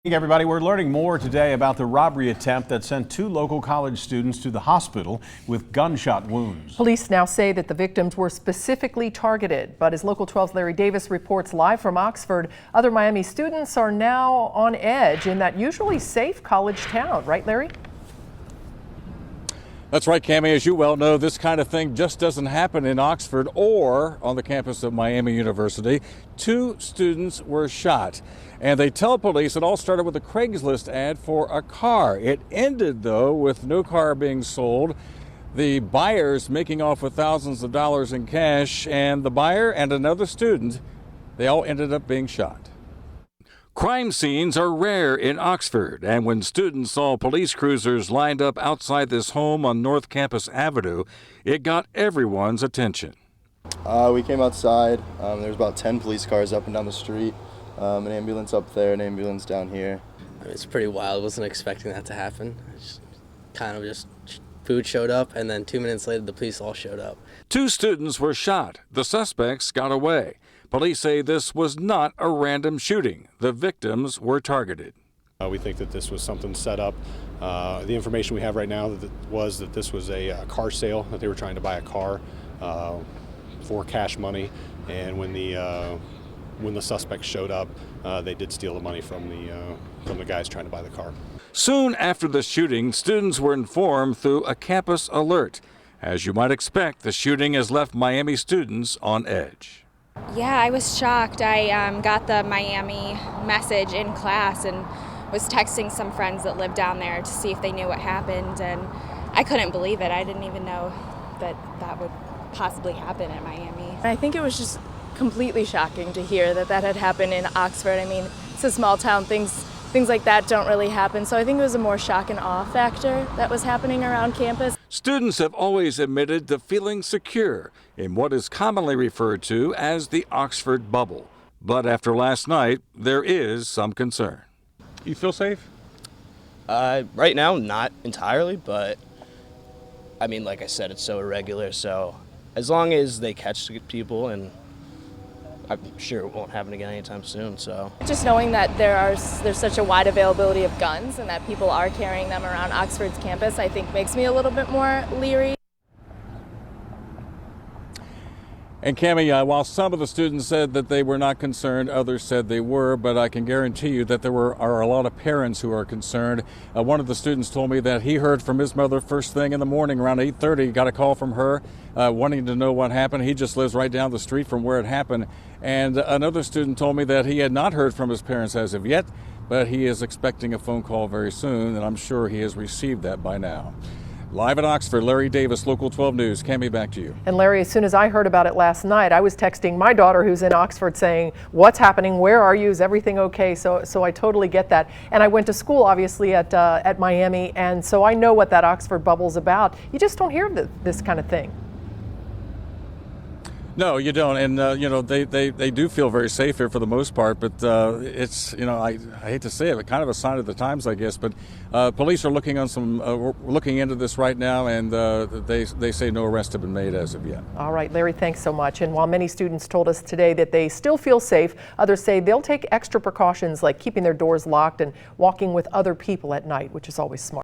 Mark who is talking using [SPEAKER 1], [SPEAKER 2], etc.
[SPEAKER 1] Hey everybody, we're learning more today about the robbery attempt that sent two local college students to the hospital with gunshot wounds.
[SPEAKER 2] Police now say that the victims were specifically targeted, but as Local 12's Larry Davis reports live from Oxford, other Miami students are now on edge in that usually safe college town. Right, Larry?
[SPEAKER 3] That's right, Cammie. As you well know, this kind of thing just doesn't happen in Oxford or on the campus of Miami University. Two students were shot, and they tell police it all started with a Craigslist ad for a car. It ended, though, with no car being sold, the buyers making off with thousands of dollars in cash, and the buyer and another student, they all ended up being shot. Crime scenes are rare in Oxford, and when students saw police cruisers lined up outside this home on North Campus Avenue, it got everyone's attention.
[SPEAKER 4] We came outside. There was about 10 police cars up and down the street, an ambulance up there, an ambulance down here.
[SPEAKER 5] It's pretty wild. I wasn't expecting that to happen. Food showed up, and then 2 minutes later, the police all showed up.
[SPEAKER 3] Two students were shot. The suspects got away. Police say this was not a random shooting. The victims were targeted.
[SPEAKER 6] We think that this was something set up. The information we have right now was that this was a car sale, that they were trying to buy a car for cash money, and when the suspects showed up, they did steal the money from the guys trying to buy the car.
[SPEAKER 3] Soon after the shooting, students were informed through a campus alert. As you might expect, the shooting has left Miami students on edge.
[SPEAKER 7] Yeah, I was shocked. I got the Miami message in class and was texting some friends that lived down there to see if they knew what happened, and I couldn't believe it. I didn't even know that that would possibly happen at Miami.
[SPEAKER 8] I think it was just completely shocking to hear that that had happened in Oxford. I mean, it's a small town, things like that don't really happen, so I think it was a more shock and awe factor that was happening around campus.
[SPEAKER 3] Students have always admitted to feeling secure in what is commonly referred to as the Oxford bubble. But after last night, there is some concern. You feel safe?
[SPEAKER 9] Right now, not entirely, but I mean, like I said, it's so irregular, so as long as they catch people, and I'm sure it won't happen again anytime soon. So
[SPEAKER 8] just knowing that there's such a wide availability of guns and that people are carrying them around Oxford's campus, I think makes me a little bit more leery.
[SPEAKER 3] And Cammie, while some of the students said that they were not concerned, others said they were, but I can guarantee you that there are a lot of parents who are concerned. One of the students told me that he heard from his mother first thing in the morning around 8:30, got a call from her wanting to know what happened. He just lives right down the street from where it happened. And another student told me that he had not heard from his parents as of yet, but he is expecting a phone call very soon, and I'm sure he has received that by now. Live in Oxford, Larry Davis, Local 12 News. Cammie, back to you.
[SPEAKER 2] And Larry, as soon as I heard about it last night, I was texting my daughter who's in Oxford saying, what's happening? Where are you? Is everything okay? So I totally get that. And I went to school, obviously, at Miami, and so I know what that Oxford bubble's about. You just don't hear this kind of thing.
[SPEAKER 3] No, you don't, and they do feel very safe here for the most part. But it's I hate to say it, but kind of a sign of the times, I guess. But police are looking into this right now, and they say no arrests have been made as of yet.
[SPEAKER 2] All right, Larry, thanks so much. And while many students told us today that they still feel safe, others say they'll take extra precautions like keeping their doors locked and walking with other people at night, which is always smart.